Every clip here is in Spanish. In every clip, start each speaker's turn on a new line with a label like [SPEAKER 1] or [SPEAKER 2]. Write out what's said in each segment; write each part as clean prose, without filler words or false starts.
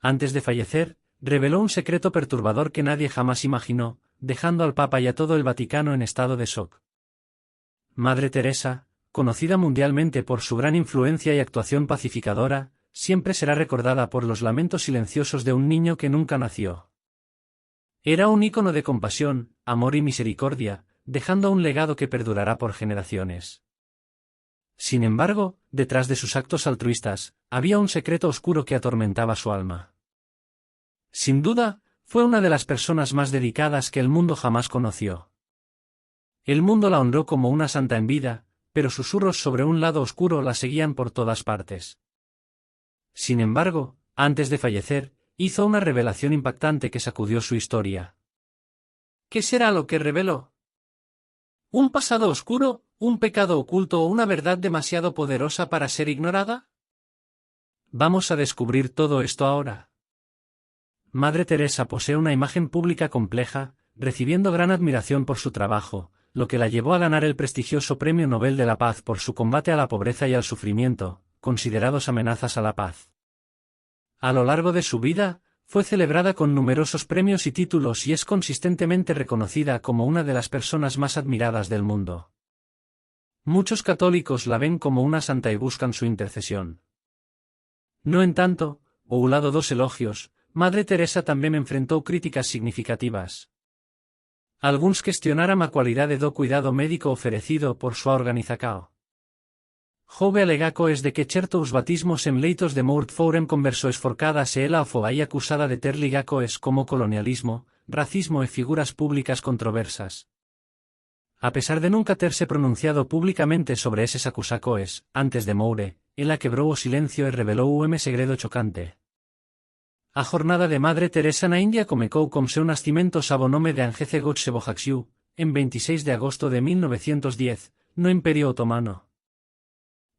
[SPEAKER 1] Antes de fallecer, reveló un secreto perturbador que nadie jamás imaginó, dejando al Papa y a todo el Vaticano en estado de shock. Madre Teresa, conocida mundialmente por su gran influencia y actuación pacificadora, siempre será recordada por los lamentos silenciosos de un niño que nunca nació. Era un ícono de compasión, amor y misericordia, dejando un legado que perdurará por generaciones. Sin embargo, detrás de sus actos altruistas, había un secreto oscuro que atormentaba su alma. Sin duda, fue una de las personas más dedicadas que el mundo jamás conoció. El mundo la honró como una santa en vida, pero susurros sobre un lado oscuro la seguían por todas partes. Sin embargo, antes de fallecer, hizo una revelación impactante que sacudió su historia. ¿Qué será lo que reveló? ¿Un pasado oscuro, un pecado oculto o una verdad demasiado poderosa para ser ignorada? Vamos a descubrir todo esto ahora. Madre Teresa posee una imagen pública compleja, recibiendo gran admiración por su trabajo, lo que la llevó a ganar el prestigioso Premio Nobel de la Paz por su combate a la pobreza y al sufrimiento, considerados amenazas a la paz. A lo largo de su vida, fue celebrada con numerosos premios y títulos y es consistentemente reconocida como una de las personas más admiradas del mundo. Muchos católicos la ven como una santa y buscan su intercesión. No en tanto, oulado dos elogios, Madre Teresa también enfrentó críticas significativas. Alguns questionaram a qualidade do cuidado médico oferecido por súa organización. Houve alegacoes de que certos batismos en leitos de morte foren conversoes forcadas e ela foi acusada de ter ligacoes como colonialismo, racismo e figuras públicas controversas. A pesar de nunca terse pronunciado públicamente sobre eses acusacoes, antes de moure, ela quebrou o silencio e revelou un segredo chocante. A jornada de Madre Teresa na India comecou com seu nascimento sob o nome de Angece Gotse Bojaxiu, en 26 de agosto de 1910, no Imperio Otomano.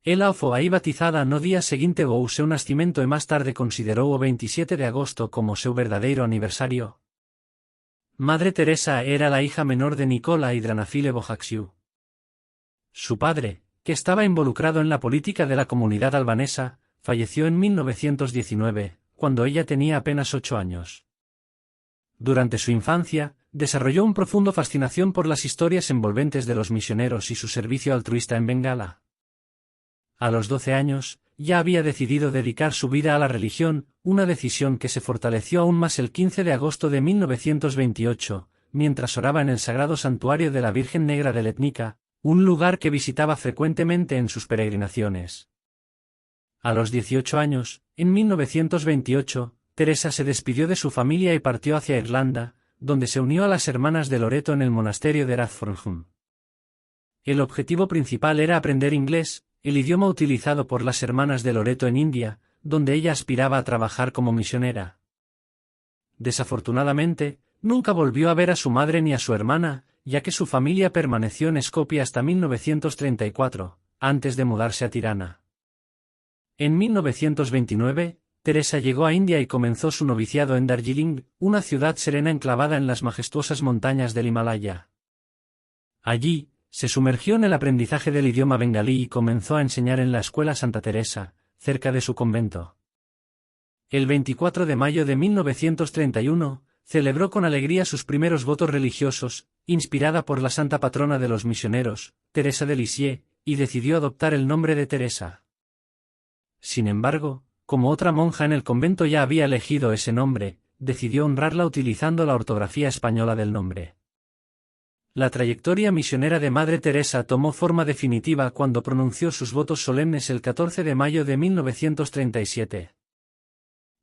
[SPEAKER 1] Ela foi batizada no día seguinte ao seu nascimento e máis tarde considerou o 27 de agosto como seu verdadeiro aniversario. Madre Teresa era la hija menor de Nicola y Dranafile Bojaxiu. Su padre, que estaba involucrado en la política de la comunidad albanesa, falleció en 1919, cuando ella tenía apenas 8 años. Durante su infancia, desarrolló una profunda fascinación por las historias envolventes de los misioneros y su servicio altruista en Bengala. A los 12 años, ya había decidido dedicar su vida a la religión, una decisión que se fortaleció aún más el 15 de agosto de 1928, mientras oraba en el Sagrado Santuario de la Virgen Negra de Letnica, un lugar que visitaba frecuentemente en sus peregrinaciones. A los 18 años, en 1928, Teresa se despidió de su familia y partió hacia Irlanda, donde se unió a las hermanas de Loreto en el monasterio de Rathfornham. El objetivo principal era aprender inglés, el idioma utilizado por las hermanas de Loreto en India, donde ella aspiraba a trabajar como misionera. Desafortunadamente, nunca volvió a ver a su madre ni a su hermana, ya que su familia permaneció en Skopje hasta 1934, antes de mudarse a Tirana. En 1929, Teresa llegó a India y comenzó su noviciado en Darjeeling, una ciudad serena enclavada en las majestuosas montañas del Himalaya. Allí, se sumergió en el aprendizaje del idioma bengalí y comenzó a enseñar en la escuela Santa Teresa, cerca de su convento. El 24 de mayo de 1931, celebró con alegría sus primeros votos religiosos, inspirada por la santa patrona de los misioneros, Teresa de Lisieux, y decidió adoptar el nombre de Teresa. Sin embargo, como otra monja en el convento ya había elegido ese nombre, decidió honrarla utilizando la ortografía española del nombre. La trayectoria misionera de Madre Teresa tomó forma definitiva cuando pronunció sus votos solemnes el 14 de mayo de 1937.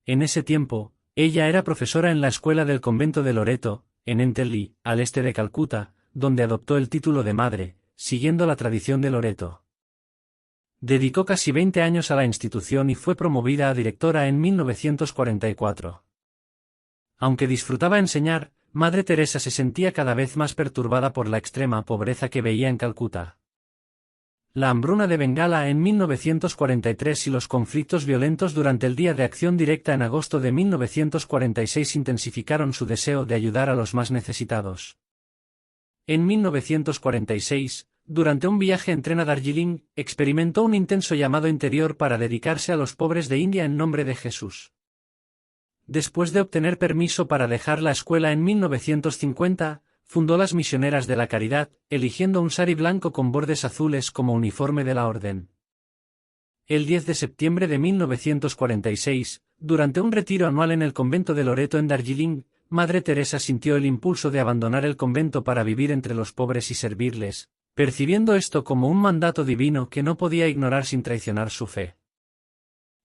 [SPEAKER 1] En ese tiempo, ella era profesora en la escuela del convento de Loreto, en Entelli, al este de Calcuta, donde adoptó el título de madre, siguiendo la tradición de Loreto. Dedicó casi 20 años a la institución y fue promovida a directora en 1944. Aunque disfrutaba enseñar, Madre Teresa se sentía cada vez más perturbada por la extrema pobreza que veía en Calcuta. La hambruna de Bengala en 1943 y los conflictos violentos durante el Día de Acción Directa en agosto de 1946 intensificaron su deseo de ayudar a los más necesitados. En 1946, durante un viaje en tren a Darjeeling, experimentó un intenso llamado interior para dedicarse a los pobres de India en nombre de Jesús. Después de obtener permiso para dejar la escuela en 1950, fundó las Misioneras de la Caridad, eligiendo un sari blanco con bordes azules como uniforme de la orden. El 10 de septiembre de 1946, durante un retiro anual en el convento de Loreto en Darjeeling, Madre Teresa sintió el impulso de abandonar el convento para vivir entre los pobres y servirles, percibiendo esto como un mandato divino que no podía ignorar sin traicionar su fe.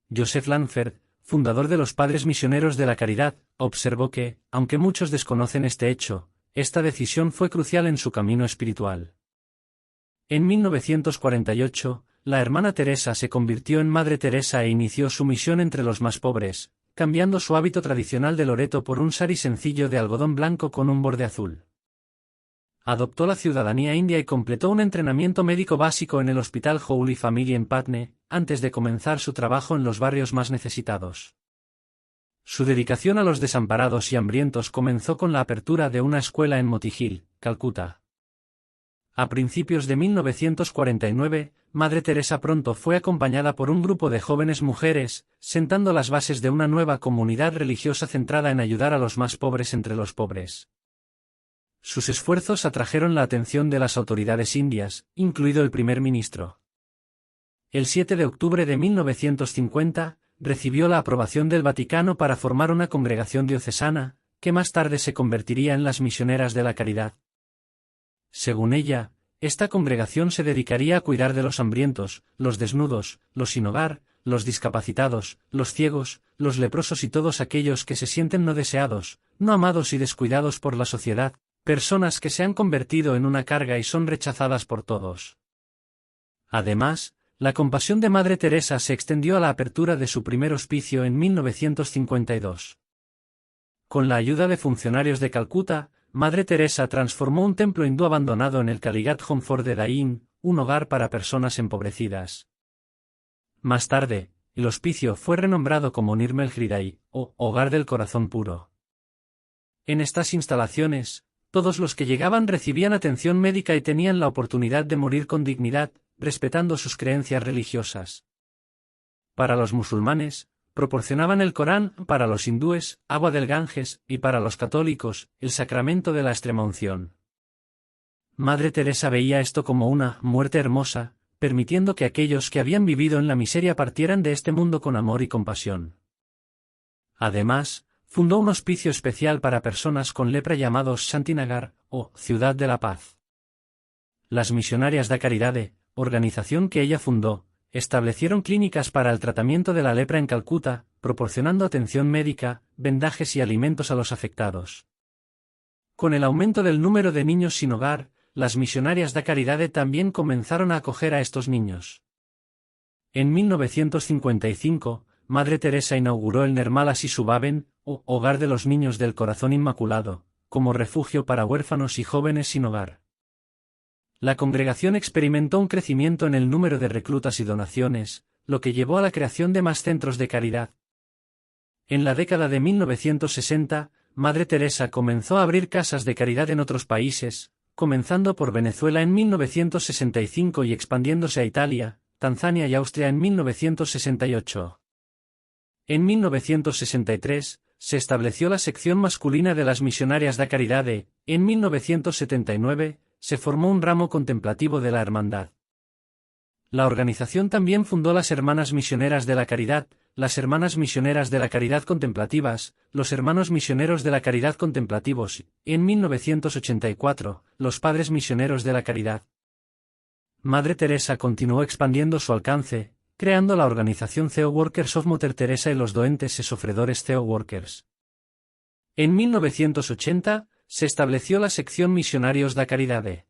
[SPEAKER 1] Joseph Lanford, fundador de los Padres Misioneros de la Caridad, observó que, aunque muchos desconocen este hecho, esta decisión fue crucial en su camino espiritual. En 1948, la hermana Teresa se convirtió en Madre Teresa e inició su misión entre los más pobres, cambiando su hábito tradicional de Loreto por un sari sencillo de algodón blanco con un borde azul. Adoptó la ciudadanía india y completó un entrenamiento médico básico en el Hospital Holy Family en Patne, antes de comenzar su trabajo en los barrios más necesitados. Su dedicación a los desamparados y hambrientos comenzó con la apertura de una escuela en Motihil, Calcuta. A principios de 1949, Madre Teresa pronto fue acompañada por un grupo de jóvenes mujeres, sentando las bases de una nueva comunidad religiosa centrada en ayudar a los más pobres entre los pobres. Sus esfuerzos atrajeron la atención de las autoridades indias, incluido el primer ministro. El 7 de octubre de 1950, recibió la aprobación del Vaticano para formar una congregación diocesana, que más tarde se convertiría en las Misioneras de la Caridad. Según ella, esta congregación se dedicaría a cuidar de los hambrientos, los desnudos, los sin hogar, los discapacitados, los ciegos, los leprosos y todos aquellos que se sienten no deseados, no amados y descuidados por la sociedad, personas que se han convertido en una carga y son rechazadas por todos. Además, la compasión de Madre Teresa se extendió a la apertura de su primer hospicio en 1952. Con la ayuda de funcionarios de Calcuta, Madre Teresa transformó un templo hindú abandonado en el Kaligat Home for the Dying, un hogar para personas empobrecidas. Más tarde, el hospicio fue renombrado como Nirmal Hriday, o Hogar del Corazón Puro. En estas instalaciones, todos los que llegaban recibían atención médica y tenían la oportunidad de morir con dignidad, respetando sus creencias religiosas. Para los musulmanes, proporcionaban el Corán, para los hindúes, agua del Ganges, y para los católicos, el sacramento de la extremaunción. Madre Teresa veía esto como una muerte hermosa, permitiendo que aquellos que habían vivido en la miseria partieran de este mundo con amor y compasión. Además, fundó un hospicio especial para personas con lepra llamado Shantinagar, o Ciudad de la Paz. Las Misionarias da Caridade, organización que ella fundó, establecieron clínicas para el tratamiento de la lepra en Calcuta, proporcionando atención médica, vendajes y alimentos a los afectados. Con el aumento del número de niños sin hogar, las Misionarias da Caridade también comenzaron a acoger a estos niños. En 1955, Madre Teresa inauguró el Nirmala Sisu Bhavan, o Hogar de los Niños del Corazón Inmaculado, como refugio para huérfanos y jóvenes sin hogar. La congregación experimentó un crecimiento en el número de reclutas y donaciones, lo que llevó a la creación de más centros de caridad. En la década de 1960, Madre Teresa comenzó a abrir casas de caridad en otros países, comenzando por Venezuela en 1965 y expandiéndose a Italia, Tanzania y Austria en 1968. En 1963, se estableció la sección masculina de las Misionarias da Caridade. En 1979, se formó un ramo contemplativo de la hermandad. La organización también fundó las Hermanas Misioneras de la Caridad, las Hermanas Misioneras de la Caridad Contemplativas, los Hermanos Misioneros de la Caridad Contemplativos y, en 1984, los Padres Misioneros de la Caridad. Madre Teresa continuó expandiendo su alcance, creando la organización CEO Workers of Mother Teresa y los Doentes e Sofredores CEO Workers. En 1980, se estableció la sección Misionarios da Caridade.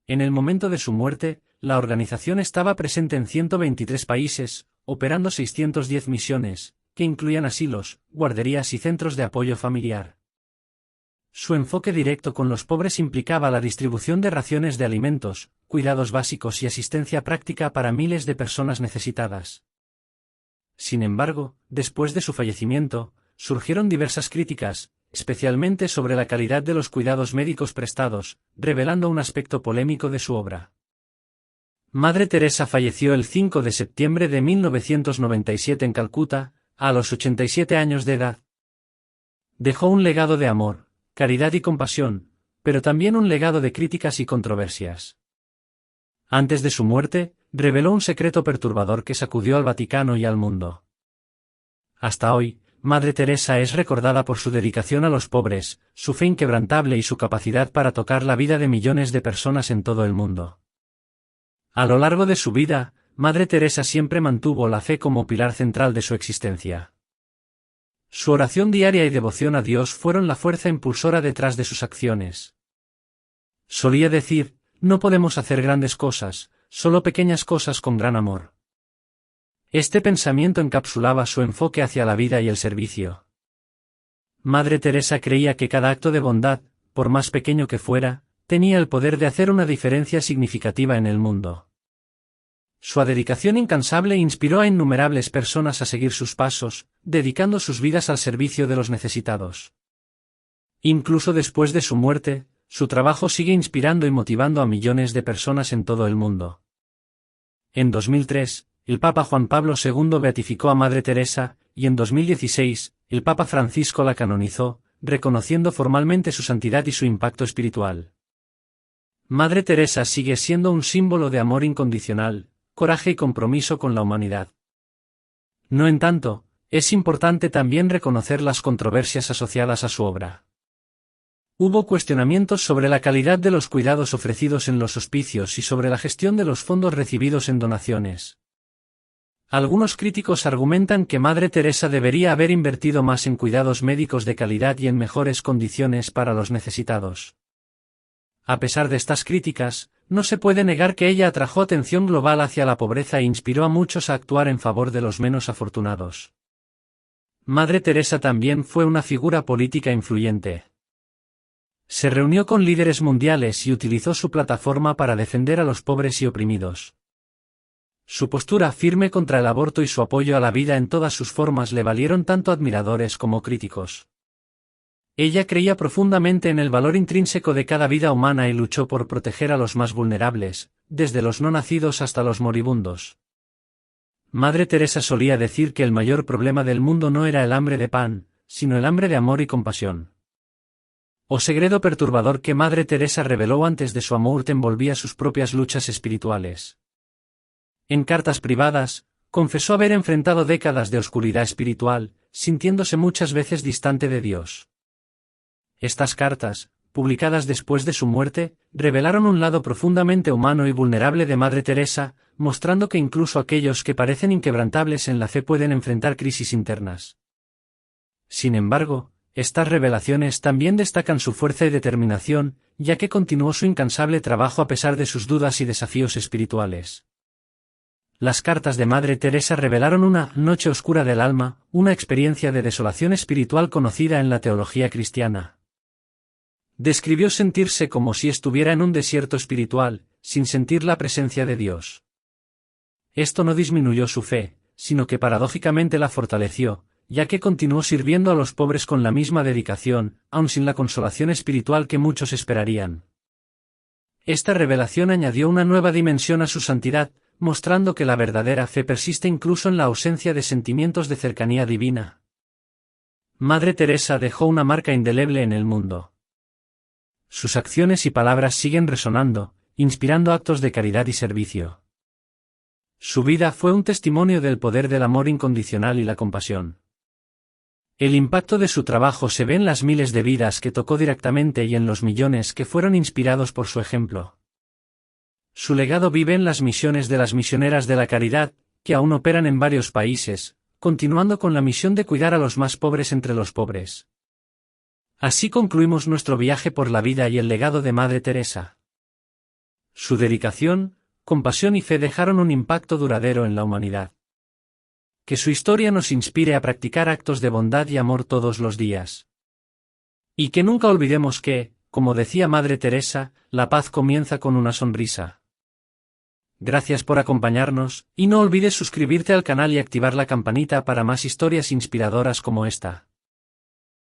[SPEAKER 1] En el momento de su muerte, la organización estaba presente en 123 países, operando 610 misiones, que incluían asilos, guarderías y centros de apoyo familiar. Su enfoque directo con los pobres implicaba la distribución de raciones de alimentos, cuidados básicos y asistencia práctica para miles de personas necesitadas. Sin embargo, después de su fallecimiento, surgieron diversas críticas, especialmente sobre la calidad de los cuidados médicos prestados, revelando un aspecto polémico de su obra. Madre Teresa falleció el 5 de septiembre de 1997 en Calcuta, a los 87 años de edad. Dejó un legado de amor, caridad y compasión, pero también un legado de críticas y controversias. Antes de su muerte, reveló un secreto perturbador que sacudió al Vaticano y al mundo. Hasta hoy, Madre Teresa es recordada por su dedicación a los pobres, su fe inquebrantable y su capacidad para tocar la vida de millones de personas en todo el mundo. A lo largo de su vida, Madre Teresa siempre mantuvo la fe como pilar central de su existencia. Su oración diaria y devoción a Dios fueron la fuerza impulsora detrás de sus acciones. Solía decir, no podemos hacer grandes cosas, solo pequeñas cosas con gran amor. Este pensamiento encapsulaba su enfoque hacia la vida y el servicio. Madre Teresa creía que cada acto de bondad, por más pequeño que fuera, tenía el poder de hacer una diferencia significativa en el mundo. Su dedicación incansable inspiró a innumerables personas a seguir sus pasos, dedicando sus vidas al servicio de los necesitados. Incluso después de su muerte, su trabajo sigue inspirando y motivando a millones de personas en todo el mundo. En 2003, el Papa Juan Pablo II beatificó a Madre Teresa, y en 2016, el Papa Francisco la canonizó, reconociendo formalmente su santidad y su impacto espiritual. Madre Teresa sigue siendo un símbolo de amor incondicional, coraje y compromiso con la humanidad. No en tanto, es importante también reconocer las controversias asociadas a su obra. Hubo cuestionamientos sobre la calidad de los cuidados ofrecidos en los hospicios y sobre la gestión de los fondos recibidos en donaciones. Algunos críticos argumentan que Madre Teresa debería haber invertido más en cuidados médicos de calidad y en mejores condiciones para los necesitados. A pesar de estas críticas, no se puede negar que ella atrajo atención global hacia la pobreza e inspiró a muchos a actuar en favor de los menos afortunados. Madre Teresa también fue una figura política influyente. Se reunió con líderes mundiales y utilizó su plataforma para defender a los pobres y oprimidos. Su postura firme contra el aborto y su apoyo a la vida en todas sus formas le valieron tanto admiradores como críticos. Ella creía profundamente en el valor intrínseco de cada vida humana y luchó por proteger a los más vulnerables, desde los no nacidos hasta los moribundos. Madre Teresa solía decir que el mayor problema del mundo no era el hambre de pan, sino el hambre de amor y compasión. O segredo perturbador que Madre Teresa reveló antes de su muerte envolvía sus propias luchas espirituales. En cartas privadas, confesó haber enfrentado décadas de oscuridad espiritual, sintiéndose muchas veces distante de Dios. Estas cartas, publicadas después de su muerte, revelaron un lado profundamente humano y vulnerable de Madre Teresa, mostrando que incluso aquellos que parecen inquebrantables en la fe pueden enfrentar crisis internas. Sin embargo, estas revelaciones también destacan su fuerza y determinación, ya que continuó su incansable trabajo a pesar de sus dudas y desafíos espirituales. Las cartas de Madre Teresa revelaron una noche oscura del alma, una experiencia de desolación espiritual conocida en la teología cristiana. Describió sentirse como si estuviera en un desierto espiritual, sin sentir la presencia de Dios. Esto no disminuyó su fe, sino que paradójicamente la fortaleció, ya que continuó sirviendo a los pobres con la misma dedicación, aun sin la consolación espiritual que muchos esperarían. Esta revelación añadió una nueva dimensión a su santidad, mostrando que la verdadera fe persiste incluso en la ausencia de sentimientos de cercanía divina. Madre Teresa dejó una marca indeleble en el mundo. Sus acciones y palabras siguen resonando, inspirando actos de caridad y servicio. Su vida fue un testimonio del poder del amor incondicional y la compasión. El impacto de su trabajo se ve en las miles de vidas que tocó directamente y en los millones que fueron inspirados por su ejemplo. Su legado vive en las misiones de las misioneras de la caridad, que aún operan en varios países, continuando con la misión de cuidar a los más pobres entre los pobres. Así concluimos nuestro viaje por la vida y el legado de Madre Teresa. Su dedicación, compasión y fe dejaron un impacto duradero en la humanidad. Que su historia nos inspire a practicar actos de bondad y amor todos los días. Y que nunca olvidemos que, como decía Madre Teresa, la paz comienza con una sonrisa. Gracias por acompañarnos, y no olvides suscribirte al canal y activar la campanita para más historias inspiradoras como esta.